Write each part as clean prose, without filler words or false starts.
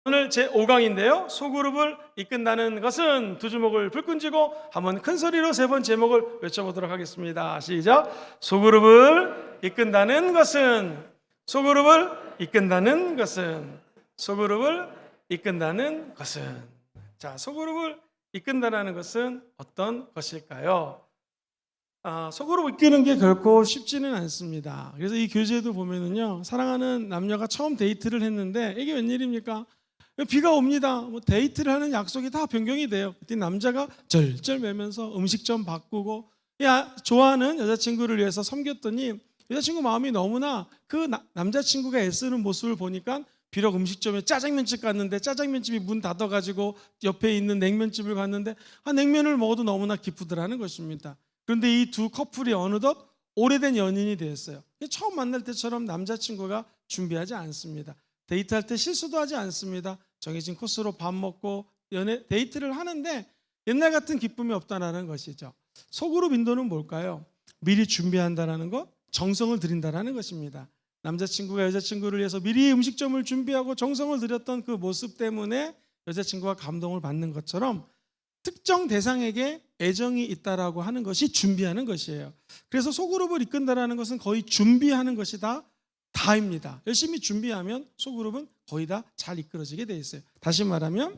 오늘 제5강인데요. 소그룹을 이끈다는 것은 두 주먹을 불끈 쥐고 한번 큰 소리로 세 번 제목을 외쳐보도록 하겠습니다. 시작. 소그룹을 이끈다는 것은, 소그룹을 이끈다는 것은, 소그룹을 이끈다는 것은. 자, 소그룹을 이끈다는 것은 어떤 것일까요? 소그룹 이끄는 게 결코 쉽지는 않습니다. 그래서 이 교재도 보면은요, 사랑하는 남녀가 처음 데이트를 했는데 이게 웬일입니까? 비가 옵니다. 뭐 데이트를 하는 약속이 다 변경이 돼요. 그때 남자가 절절 매면서 음식점 바꾸고, 좋아하는 여자친구를 위해서 섬겼더니 여자친구 마음이 너무나 그 남자친구가 애쓰는 모습을 보니까, 비록 음식점에 짜장면집 갔는데 짜장면집이 문 닫아가지고 옆에 있는 냉면집을 갔는데 냉면을 먹어도 너무나 기쁘더라는 것입니다. 그런데 이 두 커플이 어느덧 오래된 연인이 되었어요. 처음 만날 때처럼 남자친구가 준비하지 않습니다. 데이트할 때 실수도 하지 않습니다. 정해진 코스로 밥 먹고 데이트를 하는데 옛날 같은 기쁨이 없다는 것이죠. 소그룹 인도는 뭘까요? 미리 준비한다는 것, 정성을 들인다는 것입니다. 남자친구가 여자친구를 위해서 미리 음식점을 준비하고 정성을 들였던 그 모습 때문에 여자친구가 감동을 받는 것처럼 특정 대상에게 애정이 있다라고 하는 것이 준비하는 것이에요. 그래서 소그룹을 이끈다라는 것은 거의 준비하는 것이 다입니다. 열심히 준비하면 소그룹은 거의 다 잘 이끌어지게 돼 있어요. 다시 말하면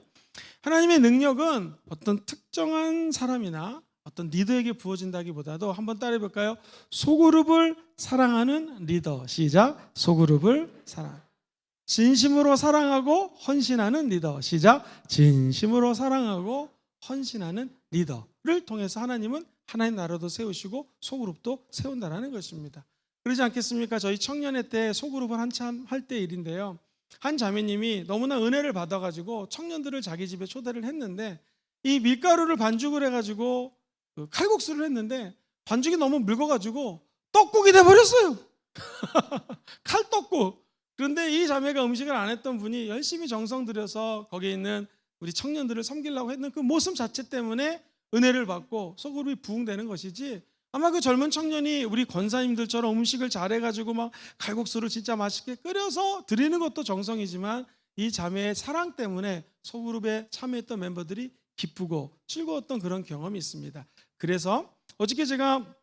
하나님의 능력은 어떤 특정한 사람이나 어떤 리더에게 부어진다기보다도 한번 따라해 볼까요? 소그룹을 사랑하는 리더. 시작. 소그룹을 진심으로 사랑하고 헌신하는 리더. 시작. 진심으로 사랑하고 헌신하는 리더를 통해서 하나님은 하나님 나라도 세우시고 소그룹도 세운다는 것입니다. 그러지 않겠습니까? 저희 청년회 때 소그룹을 한참 할 때 일인데요, 한 자매님이 너무나 은혜를 받아가지고 청년들을 자기 집에 초대를 했는데 이 밀가루를 반죽을 해가지고 칼국수를 했는데 반죽이 너무 묽어가지고 떡국이 돼버렸어요. 칼떡국. 그런데 이 자매가 음식을 안 했던 분이 열심히 정성 들여서 거기에 있는 우리 청년들을 섬기려고 했는 그 모습 자체 때문에 은혜를 받고 소그룹이 부흥되는 것이지, 아마 그 젊은 청년이 우리 권사님들처럼 음식을 잘해가지고 막 칼국수를 진짜 맛있게 끓여서 드리는 것도 정성이지만 이 자매의 사랑 때문에 소그룹에 참여했던 멤버들이 기쁘고 즐거웠던 그런 경험이 있습니다. 그래서 어저께 제가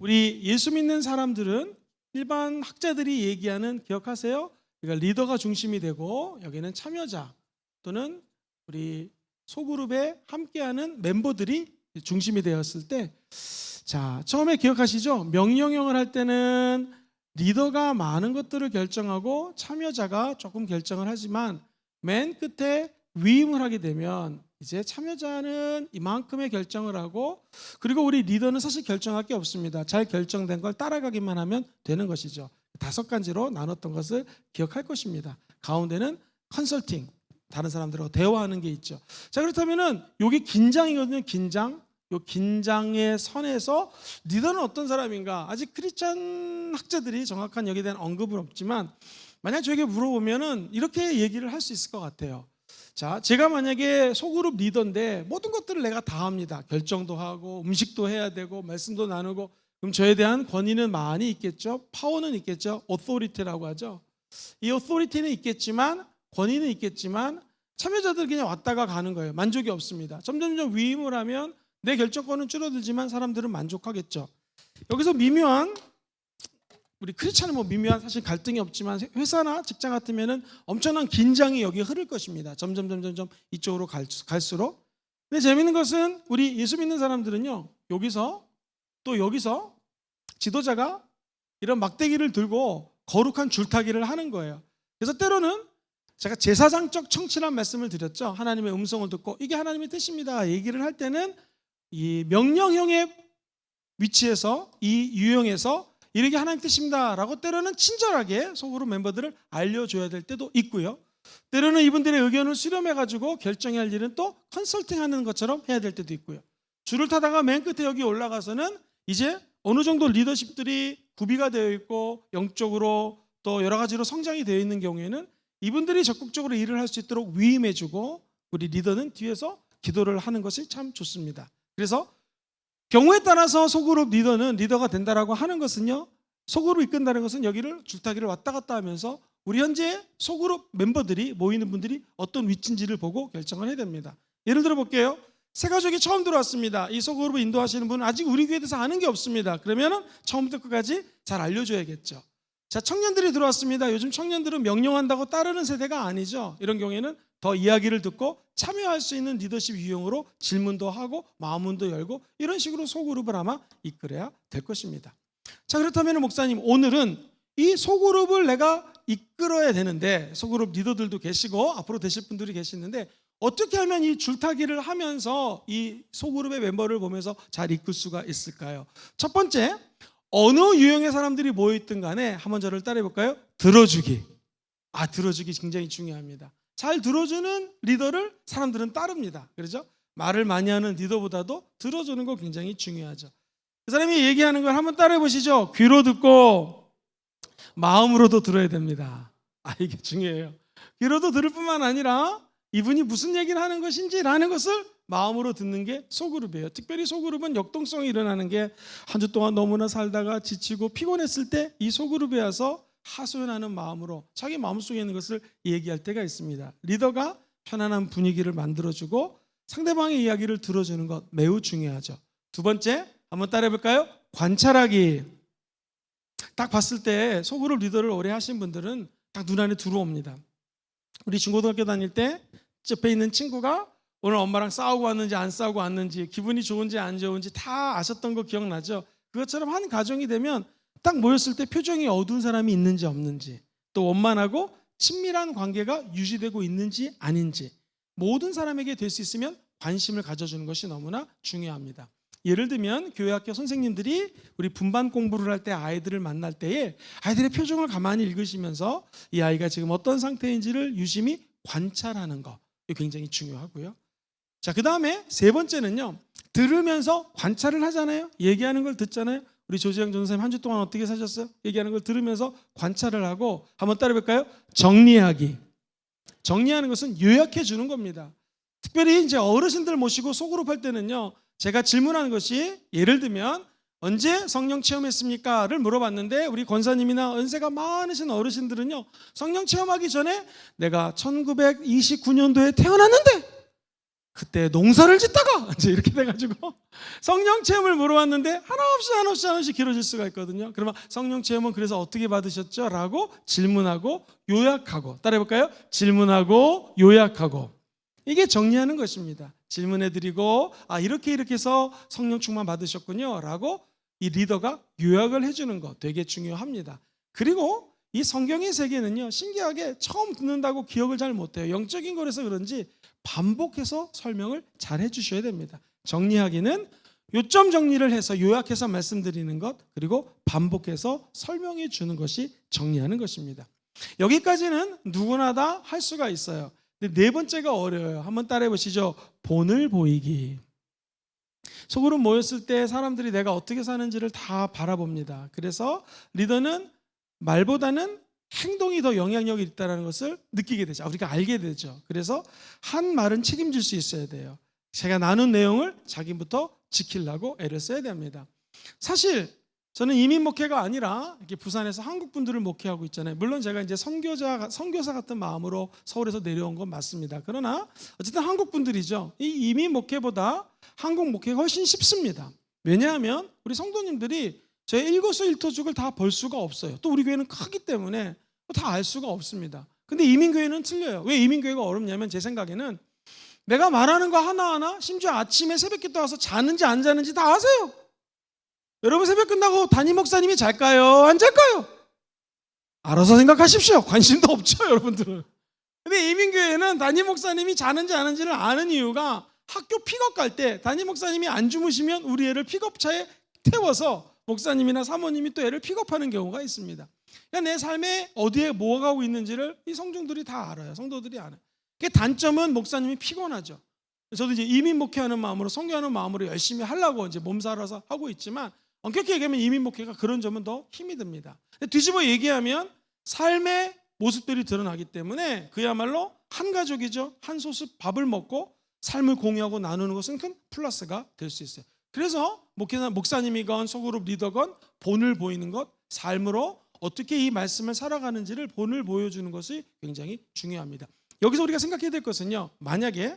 우리 예수 믿는 사람들은 일반 학자들이 얘기하는, 기억하세요? 그러니까 리더가 중심이 되고 여기는 참여자 또는 우리 소그룹에 함께하는 멤버들이 중심이 되었을 때, 자, 처음에 기억하시죠? 명령형을 할 때는 리더가 많은 것들을 결정하고 참여자가 조금 결정을 하지만 맨 끝에 위임을 하게 되면 이제 참여자는 이만큼의 결정을 하고, 그리고 우리 리더는 사실 결정할 게 없습니다. 잘 결정된 걸 따라가기만 하면 되는 것이죠. 5가지로 나눴던 것을 기억할 것입니다. 가운데는 컨설팅, 다른 사람들하고 대화하는 게 있죠. 자, 그렇다면은 여기 긴장이거든요. 긴장. 요 긴장의 선에서 리더는 어떤 사람인가? 아직 크리스찬 학자들이 정확한 여기에 대한 언급은 없지만 만약 저에게 물어보면은 이렇게 얘기를 할 수 있을 것 같아요. 자, 제가 만약에 소그룹 리더인데 모든 것들을 내가 다 합니다. 결정도 하고 음식도 해야 되고 말씀도 나누고, 그럼 저에 대한 권위는 많이 있겠죠. 파워는 있겠죠. 오토리티라고 하죠. 이 오토리티는 있겠지만, 권위는 있겠지만 참여자들 그냥 왔다가 가는 거예요. 만족이 없습니다. 점점점 위임을 하면 내 결정권은 줄어들지만 사람들은 만족하겠죠. 여기서 미묘한, 우리 크리스찬은 뭐 미묘한 사실 갈등이 없지만 회사나 직장 같으면은 엄청난 긴장이 여기 흐를 것입니다. 점점 이쪽으로 갈수록. 근데 재밌는 것은 우리 예수 믿는 사람들은요, 여기서 지도자가 이런 막대기를 들고 거룩한 줄타기를 하는 거예요. 그래서 때로는 제가 제사장적 청취란 말씀을 드렸죠. 하나님의 음성을 듣고 이게 하나님의 뜻입니다 얘기를 할 때는 이 명령형의 위치에서, 이 유형에서 이렇게 하나님 뜻입니다 라고 때로는 친절하게 소그룹 멤버들을 알려줘야 될 때도 있고요, 때로는 이분들의 의견을 수렴해가지고 결정해야 할 일은 또 컨설팅하는 것처럼 해야 될 때도 있고요. 줄을 타다가 맨 끝에 여기 올라가서는 이제 어느 정도 리더십들이 구비가 되어 있고 영적으로 또 여러 가지로 성장이 되어 있는 경우에는 이분들이 적극적으로 일을 할 수 있도록 위임해주고 우리 리더는 뒤에서 기도를 하는 것이 참 좋습니다. 그래서 경우에 따라서 소그룹 리더는 리더가 된다라고 하는 것은요, 소그룹 이끈다는 것은 여기를 줄타기를 왔다 갔다 하면서 우리 현재 소그룹 멤버들이 모이는 분들이 어떤 위치인지를 보고 결정을 해야 됩니다. 예를 들어 볼게요. 새 가족이 처음 들어왔습니다. 이 소그룹을 인도하시는 분은 아직 우리 교회에 대해서 아는 게 없습니다. 그러면 처음부터 끝까지 잘 알려줘야겠죠. 자, 청년들이 들어왔습니다. 요즘 청년들은 명령한다고 따르는 세대가 아니죠. 이런 경우에는 더 이야기를 듣고 참여할 수 있는 리더십 유형으로 질문도 하고 마음문도 열고 이런 식으로 소그룹을 아마 이끌어야 될 것입니다. 자, 그렇다면 목사님, 오늘은 이 소그룹을 내가 이끌어야 되는데, 소그룹 리더들도 계시고 앞으로 되실 분들이 계시는데, 어떻게 하면 이 줄타기를 하면서 이 소그룹의 멤버를 보면서 잘 이끌 수가 있을까요? 첫 번째, 어느 유형의 사람들이 모여있든 간에 한번 저를 따라해 볼까요? 들어주기. 들어주기 굉장히 중요합니다. 잘 들어주는 리더를 사람들은 따릅니다. 그렇죠? 말을 많이 하는 리더보다도 들어주는 거 굉장히 중요하죠. 그 사람이 얘기하는 걸 한번 따라해 보시죠. 귀로 듣고 마음으로도 들어야 됩니다. 이게 중요해요. 귀로도 들을 뿐만 아니라 이분이 무슨 얘기를 하는 것인지라는 것을 마음으로 듣는 게 소그룹이에요. 특별히 소그룹은 역동성이 일어나는 게 한 주 동안 너무나 살다가 지치고 피곤했을 때 이 소그룹에 와서 하소연하는 마음으로 자기 마음속에 있는 것을 얘기할 때가 있습니다. 리더가 편안한 분위기를 만들어주고 상대방의 이야기를 들어주는 것 매우 중요하죠. 두 번째, 한번 따라해 볼까요? 관찰하기. 딱 봤을 때 소그룹 리더를 오래 하신 분들은 딱 눈안에 들어옵니다. 우리 중고등학교 다닐 때 옆에 있는 친구가 오늘 엄마랑 싸우고 왔는지 안 싸우고 왔는지, 기분이 좋은지 안 좋은지 다 아셨던 거 기억나죠? 그것처럼 한 가정이 되면 딱 모였을 때 표정이 어두운 사람이 있는지 없는지, 또 원만하고 친밀한 관계가 유지되고 있는지 아닌지, 모든 사람에게 될 수 있으면 관심을 가져주는 것이 너무나 중요합니다. 예를 들면 교회학교 선생님들이 우리 분반 공부를 할 때 아이들을 만날 때에 아이들의 표정을 가만히 읽으시면서 이 아이가 지금 어떤 상태인지를 유심히 관찰하는 거, 이게 굉장히 중요하고요. 자, 그 다음에 세 번째는요, 들으면서 관찰을 하잖아요. 얘기하는 걸 듣잖아요. 우리 조지영 전사님 한 주 동안 어떻게 사셨어요? 얘기하는 걸 들으면서 관찰을 하고, 한번 따라해 볼까요? 정리하기. 정리하는 것은 요약해 주는 겁니다. 특별히 이제 어르신들 모시고 소그룹 할 때는요, 제가 질문하는 것이, 예를 들면 언제 성령 체험했습니까?를 물어봤는데 우리 권사님이나 연세가 많으신 어르신들은요, 성령 체험하기 전에 내가 1929년도에 태어났는데 그때 농사를 짓다가 이제 이렇게 돼가지고 성령 체험을 물어봤는데 하나없이 길어질 수가 있거든요. 그러면 성령 체험은 그래서 어떻게 받으셨죠? 라고 질문하고 요약하고, 따라해볼까요? 질문하고 요약하고, 이게 정리하는 것입니다. 질문해드리고 이렇게 해서 성령 충만 받으셨군요 라고 이 리더가 요약을 해주는 거 되게 중요합니다. 그리고 이 성경의 세계는요, 신기하게 처음 듣는다고 기억을 잘 못해요. 영적인 거라서 그런지 반복해서 설명을 잘 해주셔야 됩니다. 정리하기는 요점 정리를 해서 요약해서 말씀드리는 것, 그리고 반복해서 설명해 주는 것이 정리하는 것입니다. 여기까지는 누구나 다 할 수가 있어요. 근데 네 번째가 어려워요. 한번 따라해 보시죠. 본을 보이기. 소그룹 모였을 때 사람들이 내가 어떻게 사는지를 다 바라봅니다. 그래서 리더는 말보다는 행동이 더 영향력이 있다는 것을 느끼게 되죠. 우리가 알게 되죠. 그래서 한 말은 책임질 수 있어야 돼요. 제가 나눈 내용을 자기부터 지키려고 애를 써야 됩니다. 사실 저는 이민 목회가 아니라 이렇게 부산에서 한국 분들을 목회하고 있잖아요. 물론 제가 이제 선교사 같은 마음으로 서울에서 내려온 건 맞습니다. 그러나 어쨌든 한국 분들이죠. 이 이민 목회보다 한국 목회가 훨씬 쉽습니다. 왜냐하면 우리 성도님들이 제 일거수일투족을 다 볼 수가 없어요. 또 우리 교회는 크기 때문에 다 알 수가 없습니다. 근데 이민교회는 틀려요. 왜 이민교회가 어렵냐면, 제 생각에는 내가 말하는 거 하나하나, 심지어 아침에 새벽기도 와서 자는지 안 자는지 다 아세요. 여러분 새벽 끝나고 담임 목사님이 잘까요? 안 잘까요? 알아서 생각하십시오. 관심도 없죠, 여러분들은. 근데 이민교회는 담임 목사님이 자는지 안 하는지를 아는 이유가, 학교 픽업 갈 때 담임 목사님이 안 주무시면 우리 애를 픽업차에 태워서 목사님이나 사모님이 또 애를 픽업하는 경우가 있습니다. 그러니까 내 삶에 어디에 뭐가 가고 있는지를 이 성중들이 다 알아요. 성도들이 알아요. 그 단점은 목사님이 피곤하죠. 저도 이제 이민 목회하는 마음으로, 선교하는 마음으로 열심히 하려고 이제 몸살아서 하고 있지만, 엄격히 얘기하면 이민 목회가 그런 점은 더 힘이 듭니다. 뒤집어 얘기하면 삶의 모습들이 드러나기 때문에 그야말로 한 가족이죠. 한 소습 밥을 먹고 삶을 공유하고 나누는 것은 큰 플러스가 될 수 있어요. 그래서 목사님이건 소그룹 리더건 본을 보이는 것, 삶으로 어떻게 이 말씀을 살아가는지를 본을 보여주는 것이 굉장히 중요합니다. 여기서 우리가 생각해야 될 것은요, 만약에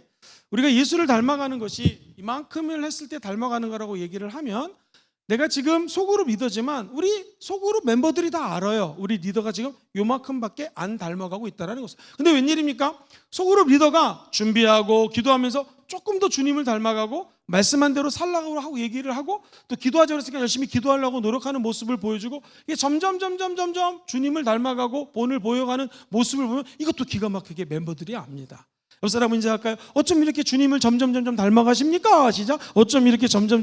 우리가 예수를 닮아가는 것이 이만큼을 했을 때 닮아가는 거라고 얘기를 하면, 내가 지금 소그룹 리더지만 우리 소그룹 멤버들이 다 알아요. 우리 리더가 지금 요만큼밖에 안 닮아가고 있다는 것을. 근데 웬일입니까? 소그룹 리더가 준비하고 기도하면서 조금 더 주님을 닮아가고 말씀한 대로 살라고 하고 얘기를 하고 또 기도하자 그랬으니까 열심히 기도하려고 노력하는 모습을 보여주고, 이게 점점 주님을 닮아가고 본을 보여가는 모습을 보면 이것도 기가 막히게 멤버들이 압니다. 옆 사람은 이제 할까요? 어쩜 이렇게 주님을 점점 닮아가십니까? 시작. 어쩜 이렇게 점점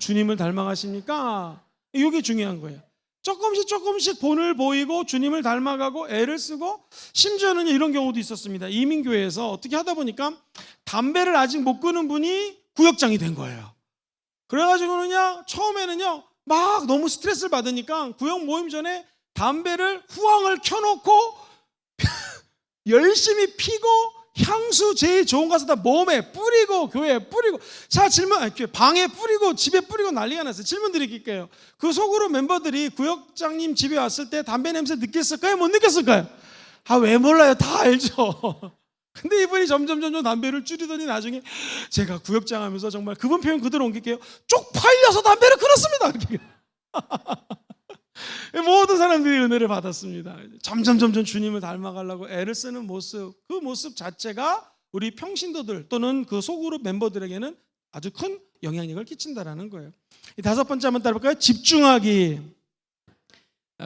주님을 닮아가십니까? 이게 중요한 거예요. 조금씩 본을 보이고 주님을 닮아가고 애를 쓰고, 심지어는 이런 경우도 있었습니다. 이민교회에서 어떻게 하다 보니까 담배를 아직 못 끊은 분이 구역장이 된 거예요. 그래가지고는요, 처음에는요 막 너무 스트레스를 받으니까 구역 모임 전에 담배를 후황을 켜놓고 열심히 피고 향수 제일 좋은 거 사다 몸에 뿌리고 교회에 뿌리고, 자 질문, 방에 뿌리고 집에 뿌리고 난리가 났어요. 질문 드릴게요. 그 속으로 멤버들이 구역장님 집에 왔을 때 담배 냄새 느꼈을까요? 못 느꼈을까요? 왜 몰라요? 다 알죠. 근데 이분이 점점 담배를 줄이더니 나중에 제가 구역장 하면서 정말 그분 표현 그대로 옮길게요. 쪽팔려서 담배를 끊었습니다. 모든 사람들이 은혜를 받았습니다. 점점 주님을 닮아가려고 애를 쓰는 모습, 그 모습 자체가 우리 평신도들 또는 그 소그룹 멤버들에게는 아주 큰 영향력을 끼친다라는 거예요. 이 다섯 번째 한번 따라볼까요? 집중하기.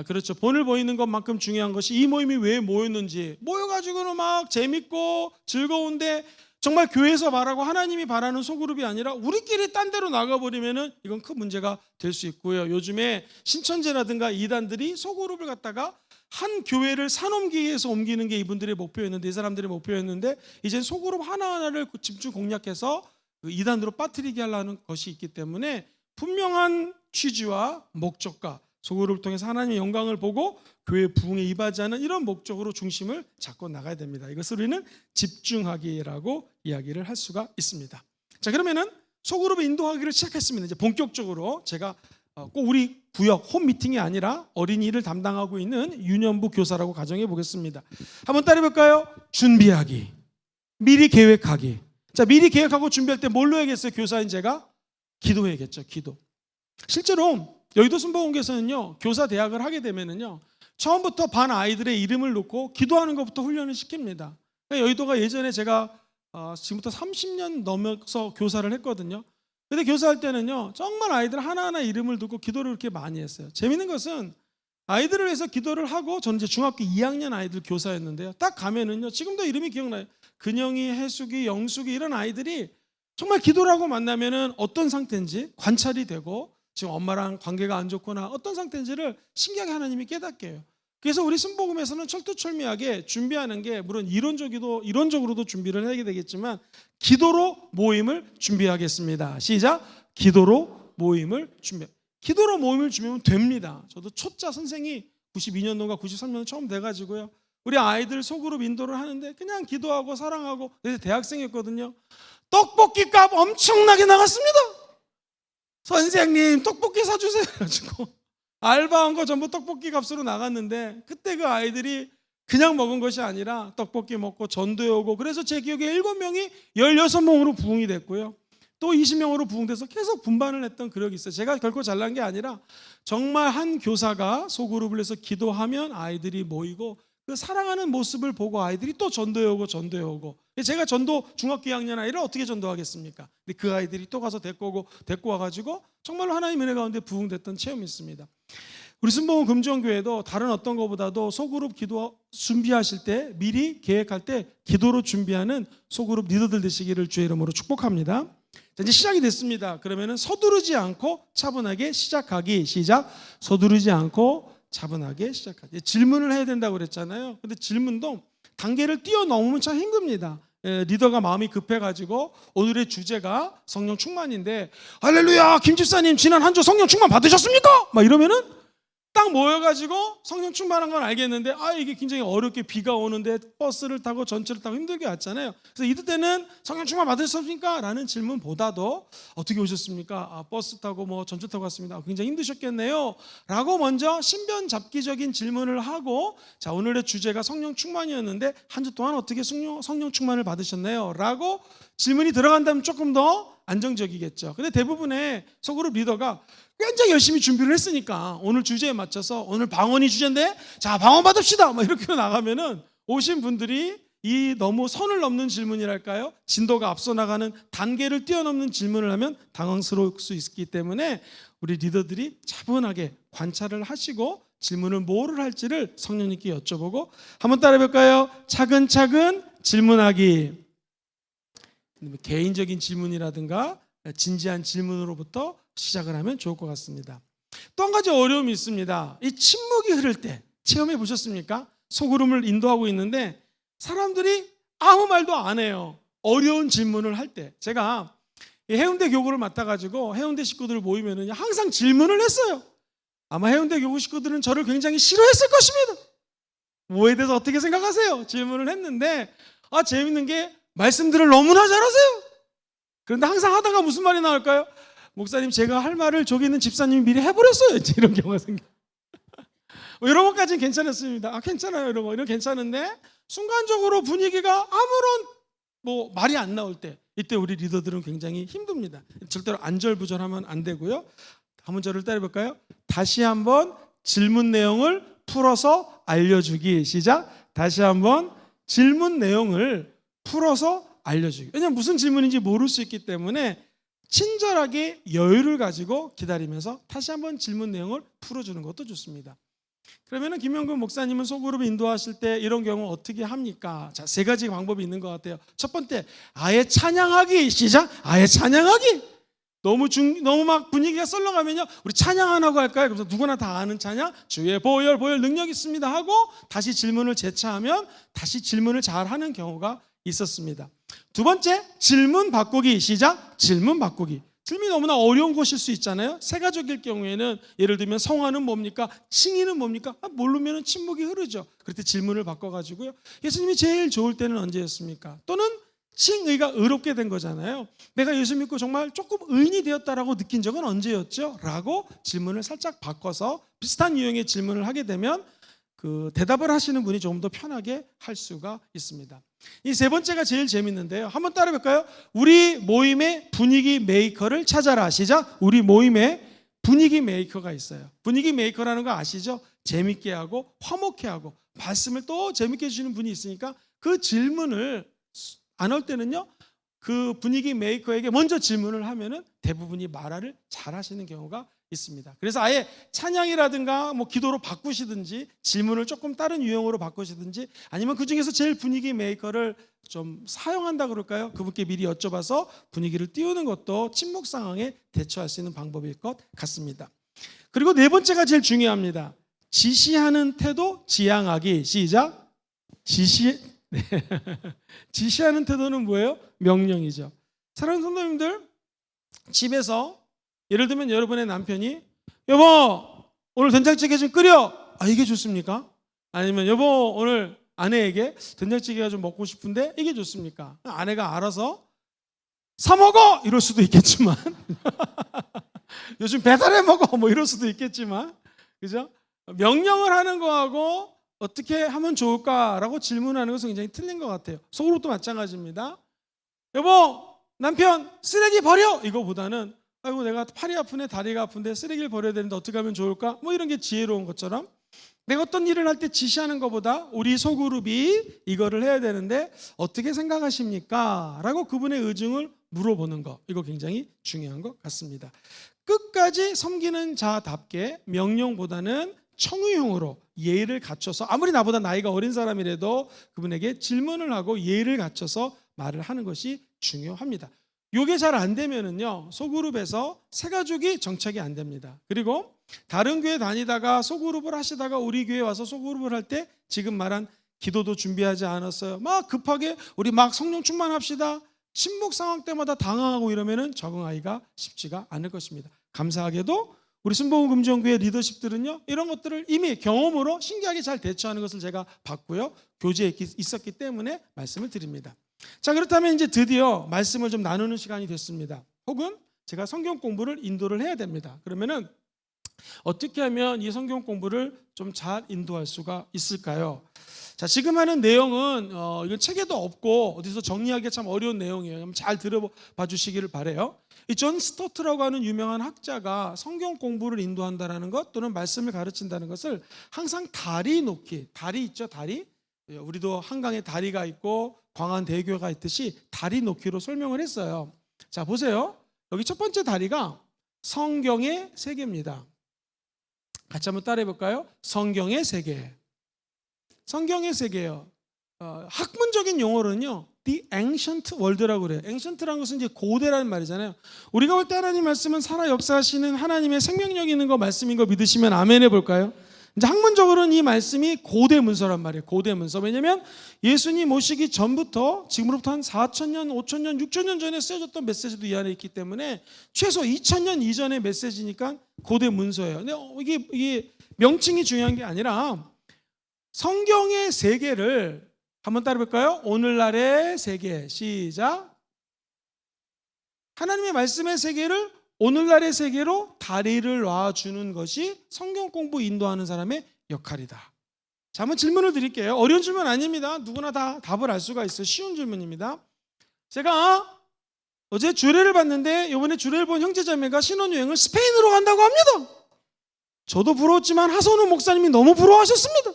그렇죠. 본을 보이는 것만큼 중요한 것이 이 모임이 왜 모였는지, 모여가지고는 막 재밌고 즐거운데 정말 교회에서 말하고 하나님이 바라는 소그룹이 아니라 우리끼리 딴 데로 나가버리면은 이건 큰 문제가 될 수 있고요. 요즘에 신천지라든가 이단들이 소그룹을 갖다가 한 교회를 산옮기기 위해서 옮기는 게 이분들의 목표였는데, 이 사람들의 목표였는데, 이제 소그룹 하나하나를 집중 공략해서 이단으로 빠뜨리게 하려는 것이 있기 때문에 분명한 취지와 목적과 소그룹을 통해서 하나님의 영광을 보고 교회 부흥에 임하자는 이런 목적으로 중심을 잡고 나가야 됩니다. 이것을 우리는 집중하기라고 이야기를 할 수가 있습니다. 자, 그러면은 소그룹을 인도하기를 시작했습니다. 이제 본격적으로 제가 꼭 우리 구역 홈 미팅이 아니라 어린이를 담당하고 있는 유년부 교사라고 가정해 보겠습니다. 한번 따라해 볼까요? 준비하기, 미리 계획하기. 자, 미리 계획하고 준비할 때 뭘로 해야겠어요? 교사인 제가 기도해야겠죠. 기도. 실제로 여의도 순복음교회에서는요, 교사 대학을 하게 되면은요, 처음부터 반 아이들의 이름을 놓고 기도하는 것부터 훈련을 시킵니다. 여의도가 예전에 제가 지금부터 30년 넘어서 교사를 했거든요. 근데 교사할 때는요, 정말 아이들 하나하나 이름을 두고 기도를 그렇게 많이 했어요. 재밌는 것은 아이들을 위해서 기도를 하고, 저는 이제 중학교 2학년 아이들 교사였는데요, 딱 가면은요, 지금도 이름이 기억나요. 근영이, 해숙이, 영숙이 이런 아이들이 정말 기도를 하고 만나면은 어떤 상태인지 관찰이 되고, 지금 엄마랑 관계가 안 좋거나 어떤 상태인지를 신기하게 하나님이 깨닫게 해요. 그래서 우리 순복음에서는 철두철미하게 준비하는 게, 물론 이론적으로도 준비를 해야 되겠지만, 기도로 모임을 준비하겠습니다. 시작. 기도로 모임을 준비하면 됩니다. 저도 초짜 선생이 92년도인가 93년도 처음 돼가지고요, 우리 아이들 소그룹 인도를 하는데 그냥 기도하고 사랑하고, 그래서 대학생이었거든요. 떡볶이 값 엄청나게 나갔습니다. 선생님 떡볶이 사주세요 해가지고 알바한 거 전부 떡볶이 값으로 나갔는데, 그때 그 아이들이 그냥 먹은 것이 아니라 떡볶이 먹고 전도에 오고, 그래서 제 기억에 7명이 16명으로 부흥이 됐고요, 또 20명으로 부흥돼서 계속 분반을 했던 그력이 있어요. 제가 결코 잘난 게 아니라 정말 한 교사가 소그룹을 해서 기도하면 아이들이 모이고, 그 사랑하는 모습을 보고 아이들이 또 전도에 오고. 제가 전도 중학교 2학년 아이를 어떻게 전도하겠습니까? 근데 그 아이들이 또 가서 데리고 와가지고 정말로 하나님 은혜 가운데 부흥됐던 체험이 있습니다. 우리 순복음 금주원교회도 다른 어떤 것보다도 소그룹 기도 준비하실 때, 미리 계획할 때 기도로 준비하는 소그룹 리더들 되시기를 주의 이름으로 축복합니다. 자, 이제 시작이 됐습니다. 그러면은 서두르지 않고 차분하게 시작하기. 시작. 서두르지 않고 차분하게 시작하기. 질문을 해야 된다고 그랬잖아요. 근데 질문도 단계를 뛰어넘으면 참 힘듭니다. 리더가 마음이 급해가지고 오늘의 주제가 성령 충만인데, 할렐루야 김 집사님 지난 한 주 성령 충만 받으셨습니까? 막 이러면은 딱 모여가지고 성령 충만한 건 알겠는데 이게 굉장히 어렵게 비가 오는데 버스를 타고 전철을 타고 힘들게 왔잖아요. 그래서 이럴 때는 성령 충만 받으셨습니까? 라는 질문보다도 어떻게 오셨습니까? 버스 타고 뭐 전철 타고 왔습니다. 굉장히 힘드셨겠네요. 라고 먼저 신변잡기적인 질문을 하고, 자, 오늘의 주제가 성령 충만이었는데 한 주 동안 어떻게 성령 충만을 받으셨나요? 라고 질문이 들어간다면 조금 더 안정적이겠죠. 근데 대부분의 소그룹 리더가 굉장히 열심히 준비를 했으니까 오늘 주제에 맞춰서 오늘 방언이 주제인데 자, 방언 받읍시다 막 이렇게 나가면은 오신 분들이 이 너무 선을 넘는 질문이랄까요? 진도가 앞서 나가는 단계를 뛰어넘는 질문을 하면 당황스러울 수 있기 때문에 우리 리더들이 차분하게 관찰을 하시고 질문을 뭐를 할지를 성령님께 여쭤보고, 한번 따라해 볼까요? 차근차근 질문하기. 개인적인 질문이라든가 진지한 질문으로부터 시작을 하면 좋을 것 같습니다. 또 한 가지 어려움이 있습니다. 이 침묵이 흐를 때 체험해 보셨습니까? 소그룹을 인도하고 있는데 사람들이 아무 말도 안 해요. 어려운 질문을 할 때. 제가 해운대 교구를 맡아가지고 해운대 식구들 모이면 항상 질문을 했어요. 아마 해운대 교구 식구들은 저를 굉장히 싫어했을 것입니다. 뭐에 대해서 어떻게 생각하세요? 질문을 했는데 재밌는 게 말씀들을 너무나 잘하세요. 그런데 항상 하다가 무슨 말이 나올까요? 목사님, 제가 할 말을 저기 있는 집사님이 미리 해버렸어요. 이런 경우가 생겨요. 이런 것까지는 괜찮았습니다. 괜찮아요. 이런 괜찮은데 순간적으로 분위기가 아무런 말이 안 나올 때, 이때 우리 리더들은 굉장히 힘듭니다. 절대로 안절부절하면 안 되고요. 한번 저를 따라해볼까요? 다시 한번 질문 내용을 풀어서 알려주기. 시작. 다시 한번 질문 내용을 풀어서 알려주기. 왜냐하면 무슨 질문인지 모를 수 있기 때문에 친절하게 여유를 가지고 기다리면서 다시 한번 질문 내용을 풀어주는 것도 좋습니다. 그러면 김영근 목사님은 소그룹을 인도하실 때 이런 경우 어떻게 합니까? 자, 3가지 방법이 있는 것 같아요. 첫 번째, 아예 찬양하기. 시작. 아예 찬양하기. 너무 막 분위기가 썰렁하면요, 우리 찬양 안 하고 할까요? 그래서 누구나 다 아는 찬양, 주의 보혈 능력 있습니다 하고 다시 질문을 재차하면 다시 질문을 잘 하는 경우가 있었습니다. 두 번째, 질문 바꾸기. 시작. 질문 바꾸기. 질문이 너무나 어려운 것일 수 있잖아요. 세가족일 경우에는 예를 들면 성화는 뭡니까? 칭의는 뭡니까? 모르면 침묵이 흐르죠. 그럴 때 질문을 바꿔가지고요, 예수님이 제일 좋을 때는 언제였습니까? 또는 칭의가 의롭게 된 거잖아요. 내가 예수 믿고 정말 조금 의인이 되었다라고 느낀 적은 언제였죠? 라고 질문을 살짝 바꿔서 비슷한 유형의 질문을 하게 되면 그 대답을 하시는 분이 조금 더 편하게 할 수가 있습니다. 이 3번째가 제일 재밌는데요. 한번 따라해볼까요? 우리 모임의 분위기 메이커를 찾아라. 시작. 우리 모임에 분위기 메이커가 있어요. 분위기 메이커라는 거 아시죠? 재밌게 하고 화목해 하고 말씀을 또 재밌게 해주시는 분이 있으니까 그 질문을 안 할 때는요, 그 분위기 메이커에게 먼저 질문을 하면은 대부분이 말을 잘 하시는 경우가 있습니다. 그래서 아예 찬양이라든가 기도로 바꾸시든지 질문을 조금 다른 유형으로 바꾸시든지, 아니면 그 중에서 제일 분위기 메이커를 좀 사용한다 그럴까요? 그분께 미리 여쭤봐서 분위기를 띄우는 것도 침묵 상황에 대처할 수 있는 방법일 것 같습니다. 그리고 4번째가 제일 중요합니다. 지시하는 태도 지향하기. 시작. 지시하는 태도는 뭐예요? 명령이죠. 사랑하는 성도님들, 집에서 예를 들면 여러분의 남편이 여보 오늘 된장찌개 좀 끓여. 이게 좋습니까? 아니면 여보 오늘 아내에게 된장찌개가 좀 먹고 싶은데 이게 좋습니까? 아내가 알아서 사 먹어 이럴 수도 있겠지만 요즘 배달해 먹어 이럴 수도 있겠지만, 그죠? 명령을 하는 거하고 어떻게 하면 좋을까라고 질문하는 것은 굉장히 틀린 것 같아요. 속으로도 마찬가지입니다. 여보 남편 쓰레기 버려 이거보다는 아이고 내가 팔이 아프네 다리가 아픈데 쓰레기를 버려야 되는데 어떻게 하면 좋을까? 이런 게 지혜로운 것처럼 내가 어떤 일을 할 때 지시하는 것보다 우리 소그룹이 이거를 해야 되는데 어떻게 생각하십니까? 라고 그분의 의중을 물어보는 거, 이거 굉장히 중요한 것 같습니다. 끝까지 섬기는 자답게 명령보다는 청유형으로 예의를 갖춰서, 아무리 나보다 나이가 어린 사람이라도 그분에게 질문을 하고 예의를 갖춰서 말을 하는 것이 중요합니다. 이게 잘 안 되면은요, 소그룹에서 새가족이 정착이 안 됩니다. 그리고 다른 교회 다니다가 소그룹을 하시다가 우리 교회 와서 소그룹을 할 때 지금 말한 기도도 준비하지 않았어요. 막 급하게 우리 막 성령 충만합시다. 침묵 상황 때마다 당황하고 이러면은 적응하기가 쉽지가 않을 것입니다. 감사하게도 우리 순복음금정교회 리더십들은요, 이런 것들을 이미 경험으로 신기하게 잘 대처하는 것을 제가 봤고요, 교제에 있었기 때문에 말씀을 드립니다. 자, 그렇다면 이제 드디어 말씀을 좀 나누는 시간이 됐습니다. 혹은 제가 성경 공부를 인도를 해야 됩니다. 그러면은 어떻게 하면 이 성경 공부를 좀 잘 인도할 수가 있을까요? 자, 지금 하는 내용은 이건 책에도 없고 어디서 정리하기 참 어려운 내용이에요. 잘 들어봐 주시기를 바라요. 이 존 스토트라고 하는 유명한 학자가 성경 공부를 인도한다는 것 또는 말씀을 가르친다는 것을 항상 다리 놓기, 다리 있죠, 다리? 우리도 한강에 다리가 있고 광안대교가 있듯이 다리 놓기로 설명을 했어요. 자, 보세요. 여기 첫 번째 다리가 성경의 세계입니다. 같이 한번 따라해 볼까요? 성경의 세계. 성경의 세계예요. 학문적인 용어로는요, The Ancient World라고 그래요. Ancient라는 것은 이제 고대라는 말이잖아요. 우리가 볼 때 하나님 말씀은 살아 역사하시는 하나님의 생명력 있는 거 말씀인 거 믿으시면 아멘 해볼까요? 이제 학문적으로는 이 말씀이 고대 문서란 말이에요. 고대 문서. 왜냐하면 예수님 오시기 전부터 지금으로부터 한 4,000년, 5,000년, 6,000년 전에 쓰여졌던 메시지도 이 안에 있기 때문에 최소 2,000년 이전의 메시지니까 고대 문서예요. 근데 이게 명칭이 중요한 게 아니라 성경의 세계를 한번 따라볼까요? 오늘날의 세계. 시작. 하나님의 말씀의 세계를 오늘날의 세계로 다리를 놔주는 것이 성경 공부 인도하는 사람의 역할이다. 자, 한번 질문을 드릴게요. 어려운 질문 아닙니다. 누구나 다 답을 알 수가 있어요. 쉬운 질문입니다. 제가 어제 주례를 봤는데 이번에 주례를 본 형제자매가 신혼여행을 스페인으로 간다고 합니다. 저도 부러웠지만 하선우 목사님이 너무 부러워하셨습니다.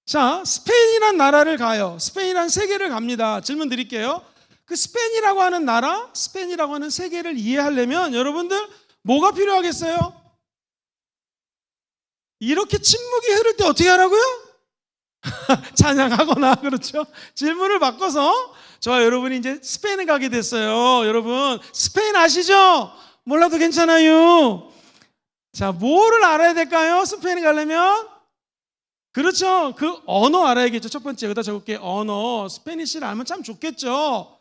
자, 스페인이란 나라를 가요. 스페인이란 세계를 갑니다. 질문 드릴게요. 그 스페인이라고 하는 나라, 스페인이라고 하는 세계를 이해하려면 여러분들 뭐가 필요하겠어요? 이렇게 침묵이 흐를 때 어떻게 하라고요? 찬양하거나. 그렇죠? 질문을 바꿔서 저와 여러분이 이제 스페인에 가게 됐어요. 여러분 스페인 아시죠? 몰라도 괜찮아요. 자, 뭐를 알아야 될까요? 스페인에 가려면? 그렇죠. 그 언어 알아야겠죠. 첫 번째 여기다 적을게요. 언어. 스페니쉬를 알면 참 좋겠죠.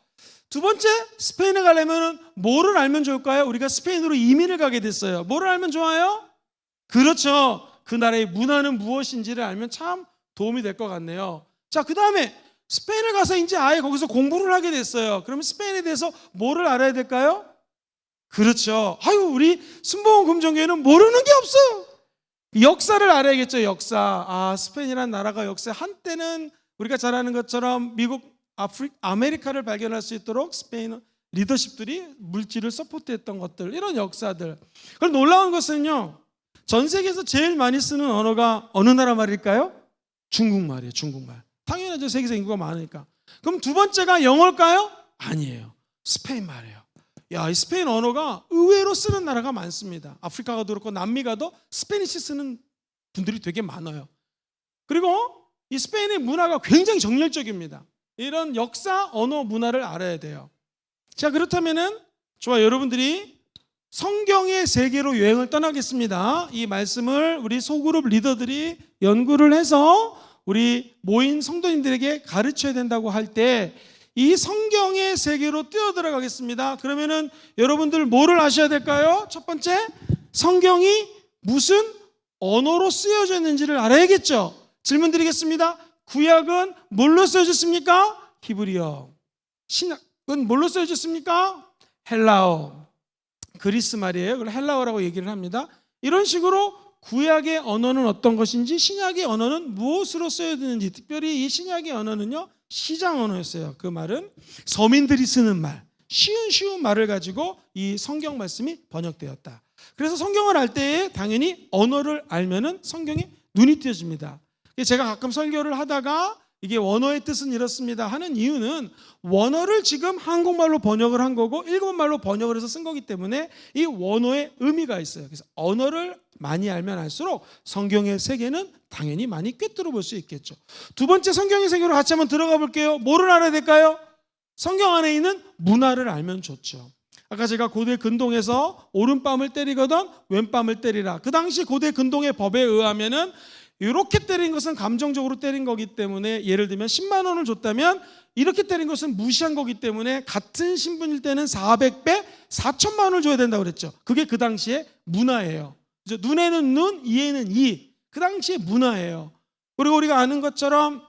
두 번째, 스페인에 가려면 뭐를 알면 좋을까요? 우리가 스페인으로 이민을 가게 됐어요. 뭐를 알면 좋아요? 그렇죠. 그 나라의 문화는 무엇인지를 알면 참 도움이 될 것 같네요. 자, 그 다음에 스페인을 가서 이제 아예 거기서 공부를 하게 됐어요. 그러면 스페인에 대해서 뭐를 알아야 될까요? 그렇죠. 아유, 우리 순복음 금정교회는 모르는 게 없어요. 역사를 알아야겠죠. 역사. 아, 스페인이라는 나라가 역사 한때는 우리가 잘 아는 것처럼 미국 아메리카를 발견할 수 있도록 스페인 리더십들이 물질을 서포트했던 것들, 이런 역사들. 그럼 놀라운 것은요, 전 세계에서 제일 많이 쓰는 언어가 어느 나라 말일까요? 중국말이에요. 중국말. 당연하죠. 세계에서 인구가 많으니까. 그럼 두 번째가 영어일까요? 아니에요. 스페인 말이에요. 야, 이 스페인 언어가 의외로 쓰는 나라가 많습니다. 아프리카 가도 그렇고 남미 가도 스페니시 쓰는 분들이 되게 많아요. 그리고 이 스페인의 문화가 굉장히 정열적입니다. 이런 역사, 언어, 문화를 알아야 돼요. 자, 그렇다면은 저와 여러분들이 성경의 세계로 여행을 떠나겠습니다. 이 말씀을 우리 소그룹 리더들이 연구를 해서 우리 모인 성도님들에게 가르쳐야 된다고 할 때 이 성경의 세계로 뛰어들어가겠습니다. 그러면은 여러분들 뭐를 아셔야 될까요? 첫 번째, 성경이 무슨 언어로 쓰여져 있는지를 알아야겠죠. 질문 드리겠습니다. 구약은 뭘로 쓰여졌습니까? 히브리어. 신약은 뭘로 쓰여졌습니까? 헬라어. 그리스 말이에요. 그걸 헬라어라고 얘기를 합니다. 이런 식으로 구약의 언어는 어떤 것인지, 신약의 언어는 무엇으로 쓰여졌는지, 특별히 이 신약의 언어는요, 시장 언어였어요. 그 말은 서민들이 쓰는 말, 쉬운 말을 가지고 이 성경 말씀이 번역되었다. 그래서 성경을 알 때에 당연히 언어를 알면은 성경에 눈이 띄어집니다. 제가 가끔 설교를 하다가 이게 원어의 뜻은 이렇습니다 하는 이유는 원어를 지금 한국말로 번역을 한 거고 일본말로 번역을 해서 쓴 거기 때문에 이 원어의 의미가 있어요. 그래서 언어를 많이 알면 알수록 성경의 세계는 당연히 많이 꿰뚫어 볼 수 있겠죠. 두 번째, 성경의 세계로 같이 한번 들어가 볼게요. 뭐를 알아야 될까요? 성경 안에 있는 문화를 알면 좋죠. 아까 제가 고대 근동에서 오른뺨을 때리거든 왼뺨을 때리라. 그 당시 고대 근동의 법에 의하면은 이렇게 때린 것은 감정적으로 때린 거기 때문에, 예를 들면 10만 원을 줬다면 이렇게 때린 것은 무시한 거기 때문에 같은 신분일 때는 400배 4천만 원을 줘야 된다고 그랬죠. 그게 그 당시에 문화예요. 눈에는 눈, 이에는 이. 그 당시에 문화예요. 그리고 우리가 아는 것처럼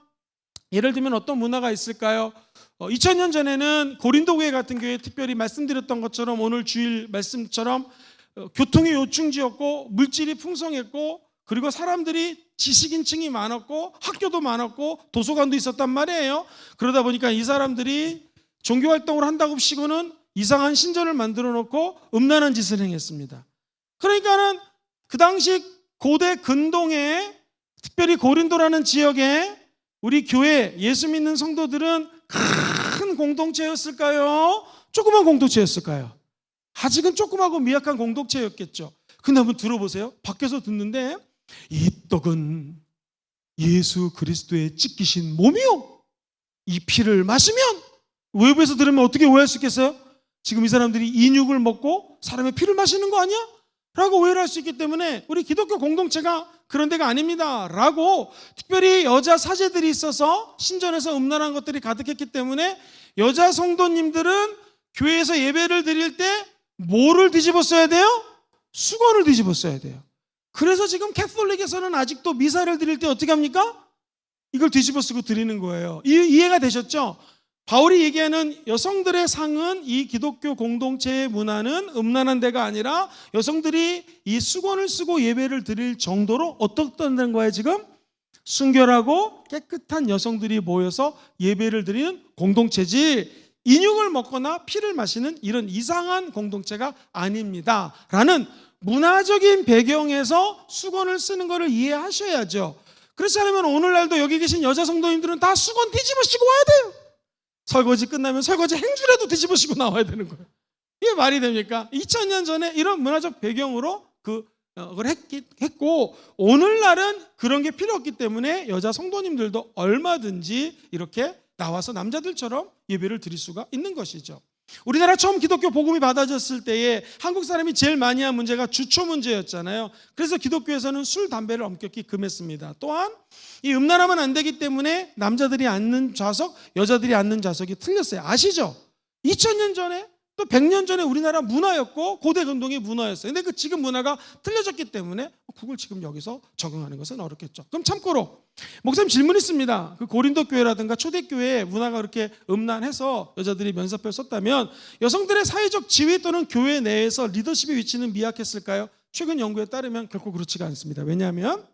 예를 들면 어떤 문화가 있을까요? 2000년 전에는 고린도 교회 같은 경우에 특별히 말씀드렸던 것처럼 오늘 주일 말씀처럼 교통이 요충지였고 물질이 풍성했고 그리고 사람들이 지식인층이 많았고 학교도 많았고 도서관도 있었단 말이에요. 그러다 보니까 이 사람들이 종교활동을 한다고 치고는 이상한 신전을 만들어 놓고 음란한 짓을 행했습니다. 그러니까는 그 당시 고대 근동에 특별히 고린도라는 지역에 우리 교회 예수 믿는 성도들은 큰 공동체였을까요? 조그만 공동체였을까요? 아직은 조그마고 미약한 공동체였겠죠. 근데 한번 들어보세요. 밖에서 듣는데 이 떡은 예수 그리스도의 찢기신 몸이요, 이 피를 마시면, 외부에서 들으면 어떻게 오해할 수 있겠어요? 지금 이 사람들이 인육을 먹고 사람의 피를 마시는 거 아니야? 라고 오해를 할 수 있기 때문에 우리 기독교 공동체가 그런 데가 아닙니다 라고, 특별히 여자 사제들이 있어서 신전에서 음란한 것들이 가득했기 때문에 여자 성도님들은 교회에서 예배를 드릴 때 뭐를 뒤집어 써야 돼요? 수건을 뒤집어 써야 돼요. 그래서 지금 캐톨릭에서는 아직도 미사를 드릴 때 어떻게 합니까? 이걸 뒤집어 쓰고 드리는 거예요. 이해가 되셨죠? 바울이 얘기하는 여성들의 상은, 이 기독교 공동체의 문화는 음란한 데가 아니라 여성들이 이 수건을 쓰고 예배를 드릴 정도로 어떻다는 거예요 지금? 순결하고 깨끗한 여성들이 모여서 예배를 드리는 공동체지, 인육을 먹거나 피를 마시는 이런 이상한 공동체가 아닙니다 라는 문화적인 배경에서 수건을 쓰는 것을 이해하셔야죠. 그렇지 않으면 오늘날도 여기 계신 여자 성도님들은 다 수건 뒤집어 씌고 와야 돼요. 설거지 끝나면 설거지 행주라도 뒤집어 씌고 나와야 되는 거예요. 이게 말이 됩니까? 2000년 전에 이런 문화적 배경으로 그걸 했고, 오늘날은 그런 게 필요 없기 때문에 여자 성도님들도 얼마든지 이렇게 나와서 남자들처럼 예배를 드릴 수가 있는 것이죠. 우리나라 처음 기독교 복음이 받아졌을 때에 한국 사람이 제일 많이 한 문제가 주초 문제였잖아요. 그래서 기독교에서는 술, 담배를 엄격히 금했습니다. 또한 이 음란하면 안 되기 때문에 남자들이 앉는 좌석, 여자들이 앉는 좌석이 틀렸어요. 아시죠? 2000년 전에 또 100년 전에 우리나라 문화였고 고대 근동의 문화였어요. 근데 그 지금 문화가 틀려졌기 때문에 그걸 지금 여기서 적용하는 것은 어렵겠죠. 그럼 참고로 목사님 질문 있습니다. 그 고린도 교회라든가 초대교회 문화가 그렇게 음란해서 여자들이 면사표를 썼다면 여성들의 사회적 지위 또는 교회 내에서 리더십의 위치는 미약했을까요? 최근 연구에 따르면 결코 그렇지가 않습니다. 왜냐하면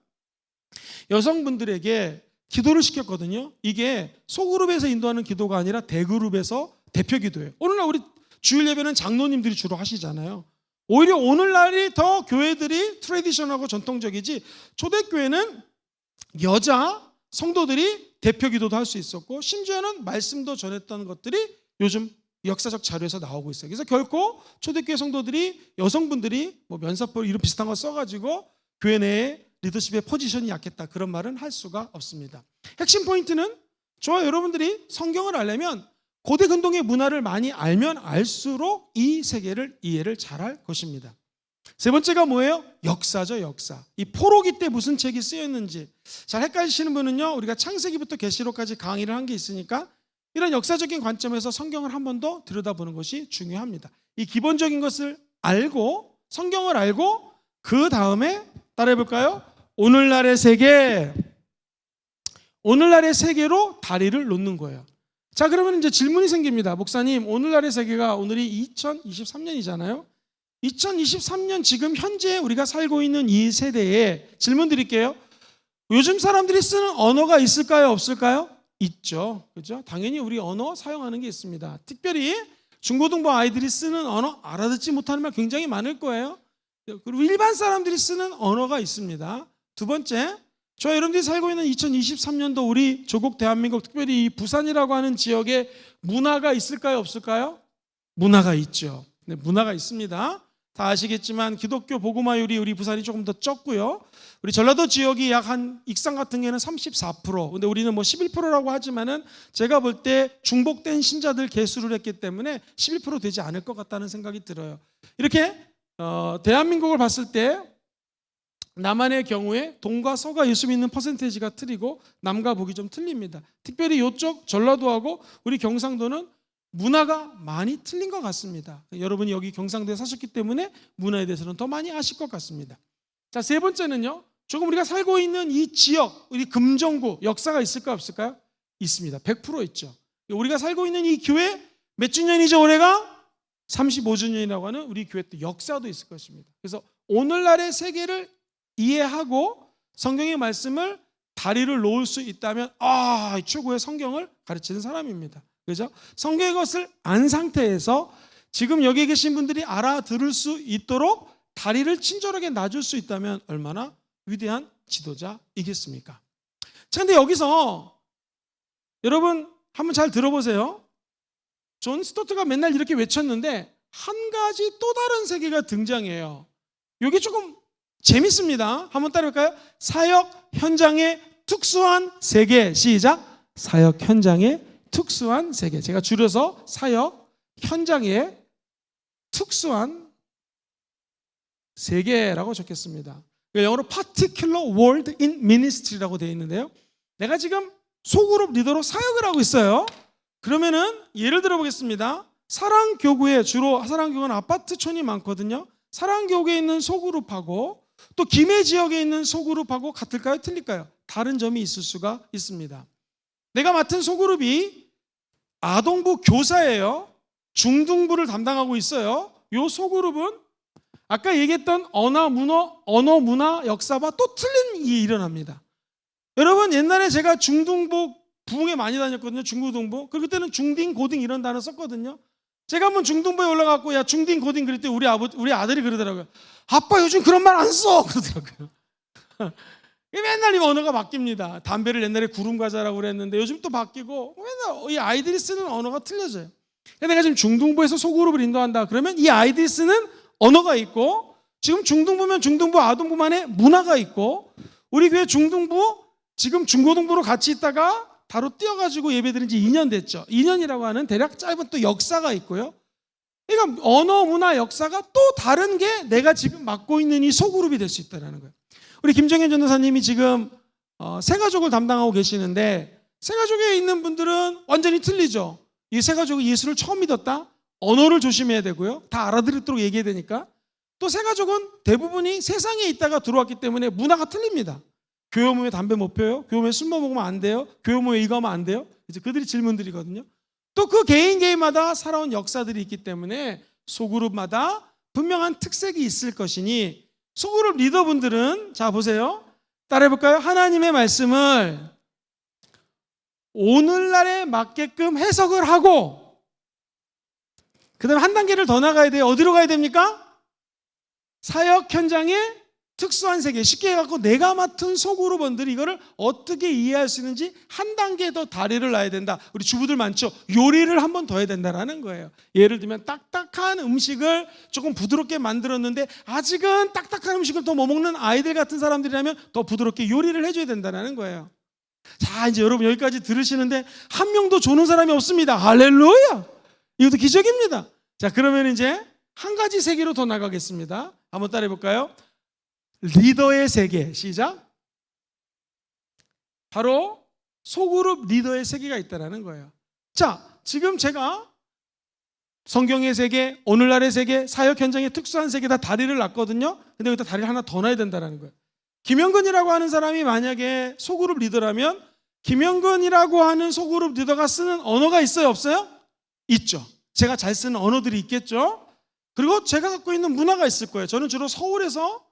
여성분들에게 기도를 시켰거든요. 이게 소그룹에서 인도하는 기도가 아니라 대그룹에서 대표 기도예요. 오늘날 우리 주일 예배는 장로님들이 주로 하시잖아요. 오히려 오늘날이 더 교회들이 트래디션하고 전통적이지, 초대교회는 여자 성도들이 대표 기도도 할 수 있었고 심지어는 말씀도 전했던 것들이 요즘 역사적 자료에서 나오고 있어요. 그래서 결코 초대교회 성도들이, 여성분들이 뭐 면사포 이런 비슷한 거 써가지고 교회 내에 리더십의 포지션이 약했다, 그런 말은 할 수가 없습니다. 핵심 포인트는 저와 여러분들이 성경을 알려면 고대 근동의 문화를 많이 알면 알수록 이 세계를 이해를 잘할 것입니다. 세 번째가 뭐예요? 역사죠, 역사. 이 포로기 때 무슨 책이 쓰였는지 잘 헷갈리시는 분은요, 우리가 창세기부터 계시록까지 강의를 한 게 있으니까 이런 역사적인 관점에서 성경을 한 번 더 들여다보는 것이 중요합니다. 이 기본적인 것을 알고, 성경을 알고, 그 다음에 따라해볼까요? 오늘날의 세계, 오늘날의 세계로 다리를 놓는 거예요. 자, 그러면 이제 질문이 생깁니다. 목사님, 오늘날의 세계가, 오늘이 2023년이잖아요. 2023년 지금 현재 우리가 살고 있는 이 세대에 질문 드릴게요. 요즘 사람들이 쓰는 언어가 있을까요? 없을까요? 있죠. 그죠? 당연히 우리 언어 사용하는 게 있습니다. 특별히 중고등부 아이들이 쓰는 언어, 알아듣지 못하는 말 굉장히 많을 거예요. 그리고 일반 사람들이 쓰는 언어가 있습니다. 두 번째, 저와 여러분들이 살고 있는 2023년도 우리 조국 대한민국, 특별히 이 부산이라고 하는 지역에 문화가 있을까요? 없을까요? 문화가 있죠. 네, 문화가 있습니다. 다 아시겠지만 기독교 복음화율이 우리 부산이 조금 더 적고요. 우리 전라도 지역이 약 한 익산 같은 경우에는 34%, 근데 우리는 뭐 11%라고 하지만은 제가 볼 때 중복된 신자들 개수를 했기 때문에 11% 되지 않을 것 같다는 생각이 들어요. 이렇게 대한민국을 봤을 때 남한의 경우에 동과 서가 예수 믿는 퍼센테이지가 틀리고 남과 북이 좀 틀립니다. 특별히 이쪽 전라도하고 우리 경상도는 문화가 많이 틀린 것 같습니다. 여러분이 여기 경상도에 사셨기 때문에 문화에 대해서는 더 많이 아실 것 같습니다. 자, 세 번째는요. 조금 우리가 살고 있는 이 지역, 우리 금정구 역사가 있을까 없을까요? 있습니다. 100% 있죠. 우리가 살고 있는 이 교회 몇 주년이죠? 올해가 35주년이라고 하는 우리 교회 또 역사도 있을 것입니다. 그래서 오늘날의 세계를 이해하고 성경의 말씀을 다리를 놓을 수 있다면 최고의 성경을 가르치는 사람입니다. 그죠? 성경의 것을 안 상태에서 지금 여기 계신 분들이 알아들을 수 있도록 다리를 친절하게 놔줄 수 있다면 얼마나 위대한 지도자이겠습니까? 자, 근데 여기서 여러분 한번 잘 들어보세요. 존 스토트가 맨날 이렇게 외쳤는데 한 가지 또 다른 세계가 등장해요. 이게 조금 재밌습니다. 한번 따라해볼까요? 사역 현장의 특수한 세계. 시작. 사역 현장의 특수한 세계. 제가 줄여서 사역 현장의 특수한 세계라고 적겠습니다. 영어로 particular world in ministry라고 되어 있는데요. 내가 지금 소그룹 리더로 사역을 하고 있어요. 그러면은 예를 들어 보겠습니다. 사랑교구에 주로 사랑교구는 아파트촌이 많거든요. 사랑교구에 있는 소그룹하고 또 김해 지역에 있는 소그룹하고 같을까요? 틀릴까요? 다른 점이 있을 수가 있습니다. 내가 맡은 소그룹이 아동부 교사예요. 중등부를 담당하고 있어요. 이 소그룹은 아까 얘기했던 언어, 문화, 역사와 또 틀린 일이 일어납니다. 여러분 옛날에 제가 중등부 부흥에 많이 다녔거든요. 중고등부. 그때는 중딩, 고딩 이런 단어 썼거든요. 제가 한번 중등부에 올라갔고 야 중딩, 고딩 그럴 때 우리 아들이 그러더라고요. 아빠 요즘 그런 말 안 써. 그러더라고요. 맨날 이 언어가 바뀝니다. 담배를 옛날에 구름과자라고 그랬는데 요즘 또 바뀌고 맨날 이 아이들이 쓰는 언어가 틀려져요. 내가 지금 중등부에서 소그룹을 인도한다. 그러면 이 아이들이 쓰는 언어가 있고 지금 중등부면 중등부, 아동부만의 문화가 있고 우리 교회 중등부 지금 중고등부로 같이 있다가 바로 뛰어가지고 예배드린 지 2년 됐죠. 2년이라고 하는 대략 짧은 또 역사가 있고요. 그러니까 언어, 문화, 역사가 또 다른 게 내가 지금 맡고 있는 이 소그룹이 될 수 있다는 거예요. 우리 김정현 전도사님이 지금 새가족을 담당하고 계시는데 새가족에 있는 분들은 완전히 틀리죠. 이 새가족이 예수를 처음 믿었다? 언어를 조심해야 되고요. 다 알아들도록 얘기해야 되니까. 또 새가족은 대부분이 세상에 있다가 들어왔기 때문에 문화가 틀립니다. 교회 오면 왜 담배 못 펴요? 교회 오면 술 먹으면 안 돼요? 교회 오면 왜 이거 하면 안 돼요? 이제 그들이 질문들이거든요. 또 그 개인마다 살아온 역사들이 있기 때문에 소그룹마다 분명한 특색이 있을 것이니 소그룹 리더분들은 자 보세요. 따라해볼까요? 하나님의 말씀을 오늘날에 맞게끔 해석을 하고 그 다음에 한 단계를 더 나가야 돼요. 어디로 가야 됩니까? 사역 현장의 특수한 세계, 쉽게 해갖고 내가 맡은 소그룹원들이 이거를 어떻게 이해할 수 있는지 한 단계 더 다리를 놔야 된다. 우리 주부들 많죠? 요리를 한 번 더 해야 된다는 거예요. 예를 들면 딱딱한 음식을 조금 부드럽게 만들었는데 아직은 딱딱한 음식을 더 못 먹는 아이들 같은 사람들이라면 더 부드럽게 요리를 해줘야 된다는 거예요. 자, 이제 여러분 여기까지 들으시는데 한 명도 조는 사람이 없습니다. 할렐루야! 이것도 기적입니다. 자, 그러면 이제 한 가지 세계로 더 나가겠습니다. 한번 따라해 볼까요? 리더의 세계. 시작. 바로 소그룹 리더의 세계가 있다는 거예요. 자, 지금 제가 성경의 세계, 오늘날의 세계, 사역 현장의 특수한 세계 다 다리를 놨거든요. 근데 여기다 다리를 하나 더 놔야 된다는 거예요. 김영근이라고 하는 사람이 만약에 소그룹 리더라면 김영근이라고 하는 소그룹 리더가 쓰는 언어가 있어요? 없어요? 있죠. 제가 잘 쓰는 언어들이 있겠죠. 그리고 제가 갖고 있는 문화가 있을 거예요. 저는 주로 서울에서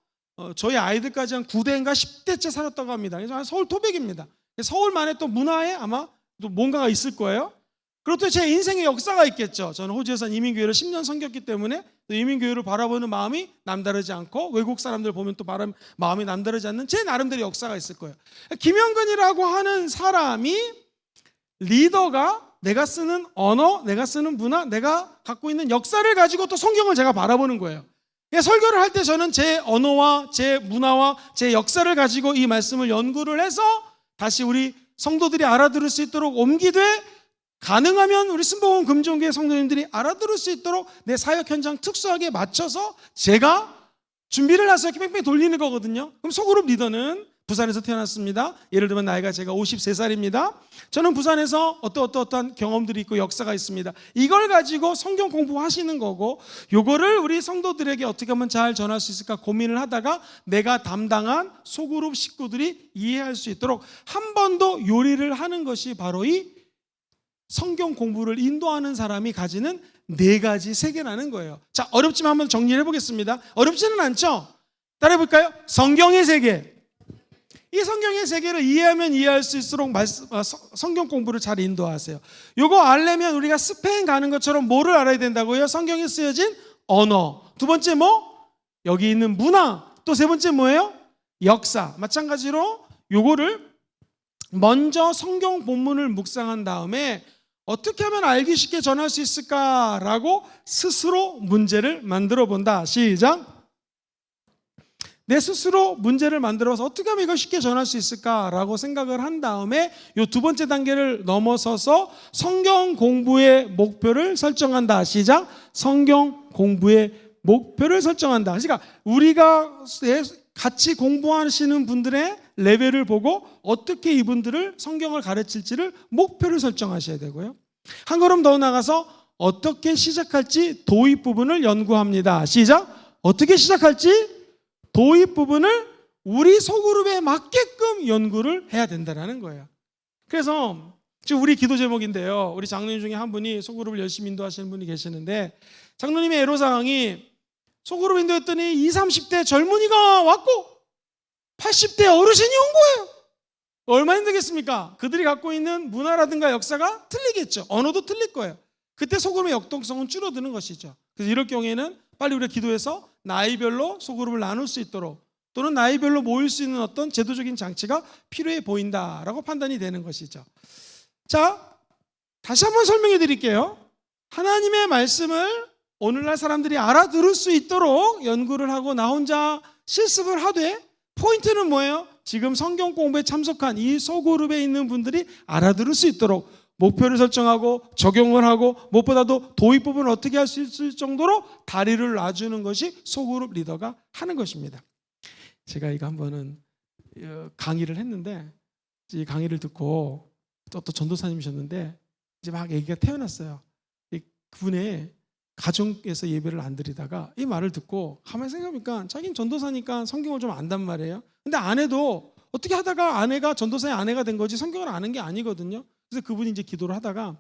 저희 아이들까지 한 9대인가 10대째 살았다고 합니다. 그래서 서울 토백입니다. 서울만의 또 문화에 아마 또 뭔가가 있을 거예요. 그리고 또 제 인생의 역사가 있겠죠. 저는 호주에서 이민교회를 10년 섬겼기 때문에 이민교회를 바라보는 마음이 남다르지 않고 외국 사람들 보면 또 마음이 남다르지 않는 제 나름대로 역사가 있을 거예요. 김영근이라고 하는 사람이 리더가 내가 쓰는 언어, 내가 쓰는 문화, 내가 갖고 있는 역사를 가지고 또 성경을 제가 바라보는 거예요. 설교를 할 때 저는 제 언어와 제 문화와 제 역사를 가지고 이 말씀을 연구를 해서 다시 우리 성도들이 알아들을 수 있도록 옮기되 가능하면 우리 순복음 금종교회 성도님들이 알아들을 수 있도록 내 사역 현장 특수하게 맞춰서 제가 준비를 해서 이렇게 뺑뺑 돌리는 거거든요. 그럼 소그룹 리더는 부산에서 태어났습니다. 예를 들면 나이가 제가 53살입니다. 저는 부산에서 어떠한 경험들이 있고 역사가 있습니다. 이걸 가지고 성경 공부하시는 거고, 요거를 우리 성도들에게 어떻게 하면 잘 전할 수 있을까 고민을 하다가 내가 담당한 소그룹 식구들이 이해할 수 있도록 한 번 더 요리를 하는 것이 바로 이 성경 공부를 인도하는 사람이 가지는 4가지 세계라는 거예요. 자, 어렵지만 한번 정리를 해보겠습니다. 어렵지는 않죠? 따라해 볼까요? 성경의 세계. 이 성경의 세계를 이해하면 이해할 수 있을수록 성경 공부를 잘 인도하세요. 요거 알려면 우리가 스페인 가는 것처럼 뭐를 알아야 된다고요? 성경에 쓰여진 언어. 두 번째 뭐? 여기 있는 문화. 또 세 번째 뭐예요? 역사. 마찬가지로 요거를 먼저 성경 본문을 묵상한 다음에 어떻게 하면 알기 쉽게 전할 수 있을까라고 스스로 문제를 만들어 본다. 시작. 내 스스로 문제를 만들어서 어떻게 하면 이걸 쉽게 전할 수 있을까라고 생각을 한 다음에 이 두 번째 단계를 넘어서서 성경 공부의 목표를 설정한다. 시작. 성경 공부의 목표를 설정한다. 그러니까 우리가 같이 공부하시는 분들의 레벨을 보고 어떻게 이분들을 성경을 가르칠지를 목표를 설정하셔야 되고요. 한 걸음 더 나가서 어떻게 시작할지 도입 부분을 연구합니다. 시작. 어떻게 시작할지 도입 부분을 우리 소그룹에 맞게끔 연구를 해야 된다는 거예요. 그래서 지금 우리 기도 제목인데요. 우리 장로님 중에 한 분이 소그룹을 열심히 인도하시는 분이 계시는데 장로님의 애로사항이 소그룹 인도했더니 20, 30대 젊은이가 왔고 80대 어르신이 온 거예요. 얼마나 힘들겠습니까? 그들이 갖고 있는 문화라든가 역사가 틀리겠죠. 언어도 틀릴 거예요. 그때 소그룹의 역동성은 줄어드는 것이죠. 그래서 이럴 경우에는 빨리 우리가 기도해서 나이별로 소그룹을 나눌 수 있도록 또는 나이별로 모일 수 있는 어떤 제도적인 장치가 필요해 보인다라고 판단이 되는 것이죠. 자, 다시 한번 설명해 드릴게요. 하나님의 말씀을 오늘날 사람들이 알아들을 수 있도록 연구를 하고 나 혼자 실습을 하되 포인트는 뭐예요? 지금 성경 공부에 참석한 이 소그룹에 있는 분들이 알아들을 수 있도록 목표를 설정하고 적용을 하고 무엇보다도 도입 부분을 어떻게 할 수 있을 정도로 다리를 놔주는 것이 소그룹 리더가 하는 것입니다. 제가 이거 한 번은 강의를 했는데 이 강의를 듣고 또 전도사님이셨는데 이제 막 얘기가 태어났어요. 그분의 가정에서 예배를 안 드리다가 이 말을 듣고 가만히 생각해보니까 자기는 전도사니까 성경을 좀 안단 말이에요. 근데 아내도 어떻게 하다가 아내가 전도사의 아내가 된 거지 성경을 아는 게 아니거든요. 그래서 그분이 이제 기도를 하다가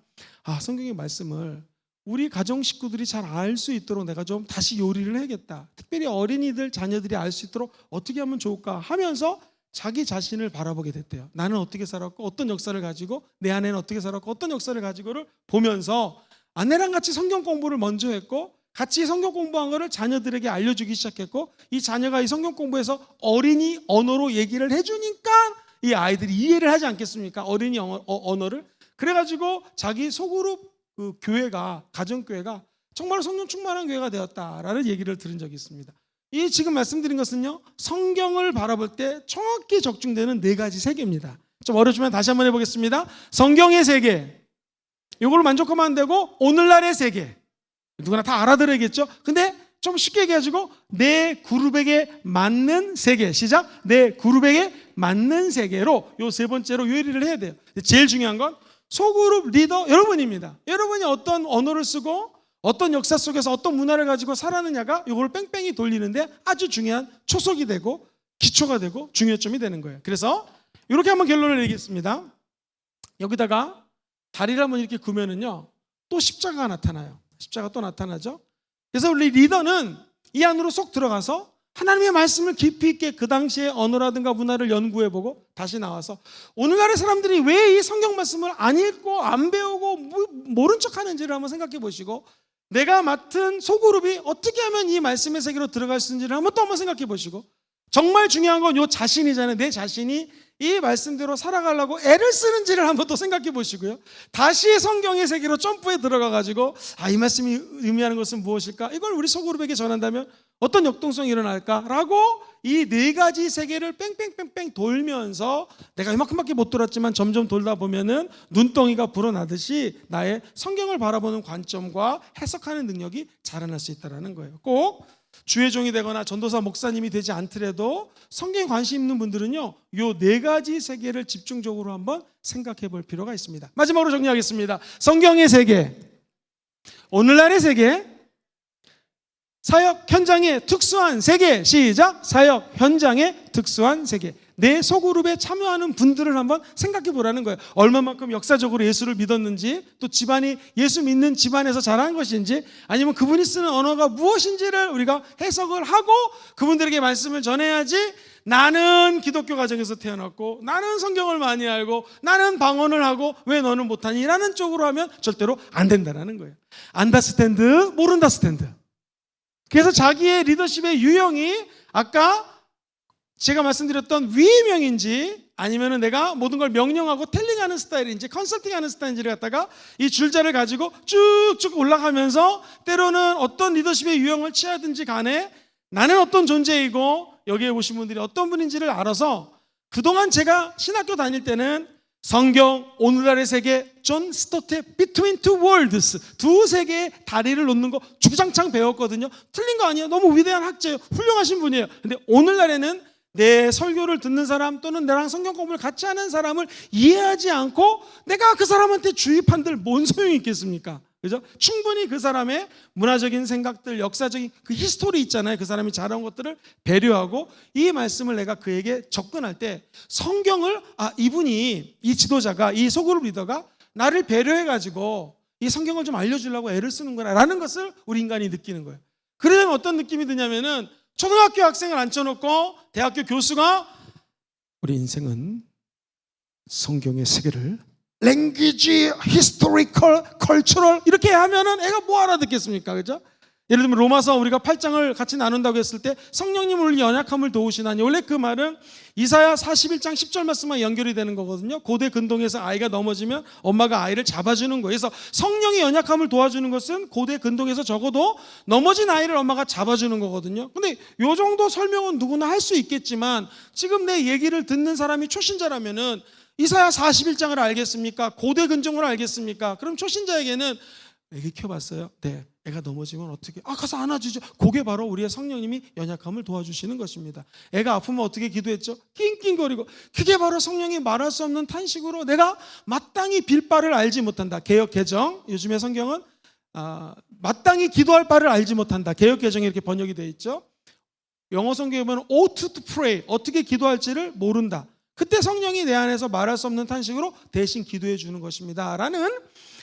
성경의 말씀을 우리 가정 식구들이 잘 알 수 있도록 내가 좀 다시 요리를 해야겠다. 특별히 어린이들 자녀들이 알 수 있도록 어떻게 하면 좋을까 하면서 자기 자신을 바라보게 됐대요. 나는 어떻게 살았고 어떤 역사를 가지고 내 아내는 어떻게 살았고 어떤 역사를 가지고를 보면서 아내랑 같이 성경 공부를 먼저 했고 같이 성경 공부한 거를 자녀들에게 알려주기 시작했고 이 자녀가 이 성경 공부에서 어린이 언어로 얘기를 해주니까 이 아이들이 이해를 하지 않겠습니까? 어린이 언어를. 그래가지고 자기 소그룹 그 교회가 가정교회가 정말 성령 충만한 교회가 되었다라는 얘기를 들은 적이 있습니다. 이 지금 말씀드린 것은요 성경을 바라볼 때 정확히 적중되는 4가지 세계입니다. 좀 어렵지만 다시 한번 해보겠습니다. 성경의 세계 이걸로 만족하면 안 되고 오늘날의 세계 누구나 다 알아들어야겠죠. 근데 좀 쉽게 얘기해가지고 내 그룹에게 맞는 세계 시작. 내 그룹에게 맞는 세계로 요 3번째로 요리를 해야 돼요. 제일 중요한 건 소그룹 리더 여러분입니다. 여러분이 어떤 언어를 쓰고 어떤 역사 속에서 어떤 문화를 가지고 살았느냐가 이걸 뺑뺑이 돌리는데 아주 중요한 초석이 되고 기초가 되고 중요점이 되는 거예요. 그래서 이렇게 한번 결론을 내리겠습니다. 여기다가 다리를 한번 이렇게 구면은요 또 십자가가 나타나요. 십자가 또 나타나죠. 그래서 우리 리더는 이 안으로 쏙 들어가서 하나님의 말씀을 깊이 있게 그 당시의 언어라든가 문화를 연구해보고 다시 나와서 오늘날의 사람들이 왜 이 성경 말씀을 안 읽고 안 배우고 모른 척 하는지를 한번 생각해 보시고 내가 맡은 소그룹이 어떻게 하면 이 말씀의 세계로 들어갈 수 있는지를 한번 생각해 보시고 정말 중요한 건 요 자신이잖아요. 내 자신이 이 말씀대로 살아가려고 애를 쓰는지를 한번 또 생각해 보시고요. 다시 성경의 세계로 점프해 들어가가지고 이 말씀이 의미하는 것은 무엇일까? 이걸 우리 소그룹에게 전한다면 어떤 역동성이 일어날까라고 이 4가지 세계를 뺑뺑뺑뺑 돌면서 내가 이만큼밖에 못 돌았지만 점점 돌다 보면은 눈덩이가 불어나듯이 나의 성경을 바라보는 관점과 해석하는 능력이 자라날 수 있다는 거예요. 꼭 주의 종이 되거나 전도사 목사님이 되지 않더라도 성경에 관심 있는 분들은요, 요 네 가지 세계를 집중적으로 한번 생각해 볼 필요가 있습니다. 마지막으로 정리하겠습니다. 성경의 세계, 오늘날의 세계, 사역 현장의 특수한 세계. 시작. 사역 현장의 특수한 세계. 내 소그룹에 참여하는 분들을 한번 생각해 보라는 거예요. 얼마만큼 역사적으로 예수를 믿었는지, 또 집안이 예수 믿는 집안에서 자란 것인지, 아니면 그분이 쓰는 언어가 무엇인지를 우리가 해석을 하고 그분들에게 말씀을 전해야지, 나는 기독교 가정에서 태어났고 나는 성경을 많이 알고 나는 방언을 하고 왜 너는 못하니? 라는 쪽으로 하면 절대로 안 된다는 거예요. 안다스탠드, 모른다 스탠드. 그래서 자기의 리더십의 유형이 아까 제가 말씀드렸던 위임형인지, 아니면은 내가 모든 걸 명령하고 텔링하는 스타일인지, 컨설팅하는 스타일인지를 갖다가 이 줄자를 가지고 쭉쭉 올라가면서 때로는 어떤 리더십의 유형을 취하든지 간에 나는 어떤 존재이고 여기에 오신 분들이 어떤 분인지를 알아서, 그동안 제가 신학교 다닐 때는 성경, 오늘날의 세계, 존 스토트의 Between Two Worlds, 두 세계의 다리를 놓는 거 주장창 배웠거든요. 틀린 거 아니에요. 너무 위대한 학자예요. 훌륭하신 분이에요. 근데 오늘날에는 내 설교를 듣는 사람, 또는 나랑 성경 공부를 같이 하는 사람을 이해하지 않고 내가 그 사람한테 주입한들 뭔 소용이 있겠습니까? 그죠? 충분히 그 사람의 문화적인 생각들, 역사적인 그 히스토리 있잖아요. 그 사람이 잘한 것들을 배려하고, 이 말씀을 내가 그에게 접근할 때 성경을, 이분이, 이 지도자가, 이 소그룹 리더가 나를 배려해가지고 이 성경을 좀 알려주려고 애를 쓰는구나 라는 것을 우리 인간이 느끼는 거예요. 그러면 어떤 느낌이 드냐면은, 초등학교 학생을 앉혀놓고 대학교 교수가 우리 인생은 성경의 세계를 랭귀지, 히스토리컬, 컬처럴 이렇게 하면은 애가 뭐 알아듣겠습니까? 그죠? 예를 들면 로마서 우리가 8장을 같이 나눈다고 했을 때 성령님 우리 연약함을 도우시나니, 원래 그 말은 이사야 41장 10절 말씀만 연결이 되는 거거든요. 고대 근동에서 아이가 넘어지면 엄마가 아이를 잡아주는 거예요. 그래서 성령의 연약함을 도와주는 것은 고대 근동에서 적어도 넘어진 아이를 엄마가 잡아주는 거거든요. 근데 요 정도 설명은 누구나 할 수 있겠지만, 지금 내 얘기를 듣는 사람이 초신자라면은 이사야 41장을 알겠습니까? 고대 근정을 알겠습니까? 그럼 초신자에게는 애기 키워봤어요? 네. 애가 넘어지면 어떻게? 가서 안아주죠. 그게 바로 우리의 성령님이 연약함을 도와주시는 것입니다. 애가 아프면 어떻게 기도했죠? 낑낑거리고. 그게 바로 성령이 말할 수 없는 탄식으로 내가 마땅히 빌 바를 알지 못한다. 개역 개정, 요즘의 성경은 마땅히 기도할 바를 알지 못한다. 개역 개정에 이렇게 번역이 되어 있죠. 영어 성경에 보면 ought to pray, 어떻게 기도할지를 모른다. 그때 성령이 내 안에서 말할 수 없는 탄식으로 대신 기도해 주는 것입니다 라는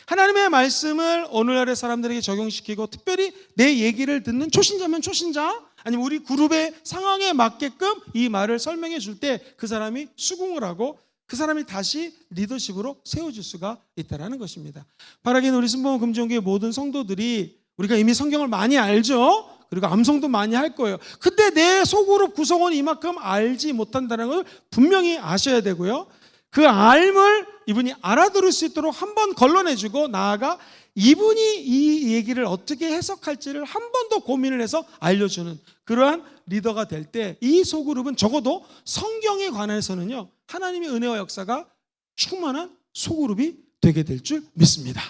하나님의 말씀을 오늘날의 사람들에게 적용시키고, 특별히 내 얘기를 듣는 초신자면 초신자, 아니면 우리 그룹의 상황에 맞게끔 이 말을 설명해 줄 때 그 사람이 수긍을 하고 그 사람이 다시 리더십으로 세워질 수가 있다는 것입니다. 바라기는 우리 순복음 금종교의 모든 성도들이, 우리가 이미 성경을 많이 알죠. 그리고 암송도 많이 할 거예요. 근데 내 소그룹 구성원이 이만큼 알지 못한다는 걸 분명히 아셔야 되고요. 그 알을 이분이 알아들을 수 있도록 한번 걸러내주고, 나아가 이분이 이 얘기를 어떻게 해석할지를 한 번 더 고민을 해서 알려주는 그러한 리더가 될 때, 이 소그룹은 적어도 성경에 관해서는요, 하나님의 은혜와 역사가 충만한 소그룹이 되게 될 줄 믿습니다.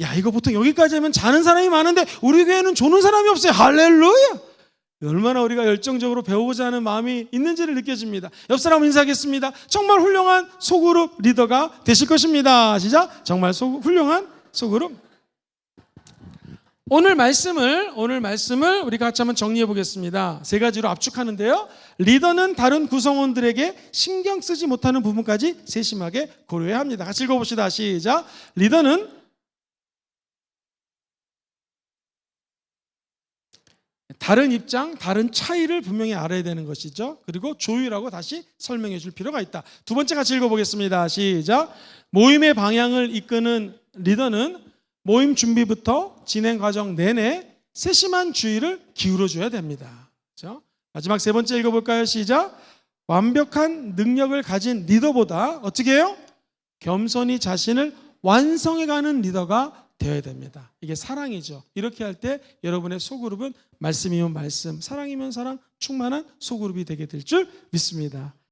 야, 이거 보통 여기까지 하면 자는 사람이 많은데 우리 교회는 조는 사람이 없어요. 할렐루야! 얼마나 우리가 열정적으로 배우고자 하는 마음이 있는지를 느껴집니다. 옆 사람 인사하겠습니다. 정말 훌륭한 소그룹 리더가 되실 것입니다. 시작. 정말 훌륭한 소그룹. 오늘 말씀을 우리가 같이 한번 정리해 보겠습니다. 세 가지로 압축하는데요. 리더는 다른 구성원들에게 신경 쓰지 못하는 부분까지 세심하게 고려해야 합니다. 같이 읽어봅시다. 시작. 리더는 다른 입장, 다른 차이를 분명히 알아야 되는 것이죠. 그리고 조율하고 다시 설명해 줄 필요가 있다. 두 번째 같이 읽어보겠습니다. 시작. 모임의 방향을 이끄는 리더는 모임 준비부터 진행 과정 내내 세심한 주의를 기울여줘야 됩니다. 그렇죠? 마지막 세 번째 읽어볼까요? 시작. 완벽한 능력을 가진 리더보다 어떻게 해요? 겸손히 자신을 완성해가는 리더가 되어야 됩니다. 이게 사랑이죠. 이렇게 할 때 여러분의 소그룹은 말씀이면 말씀, 사랑이면 사랑, 충만한 소그룹이 되게 될 줄 믿습니다.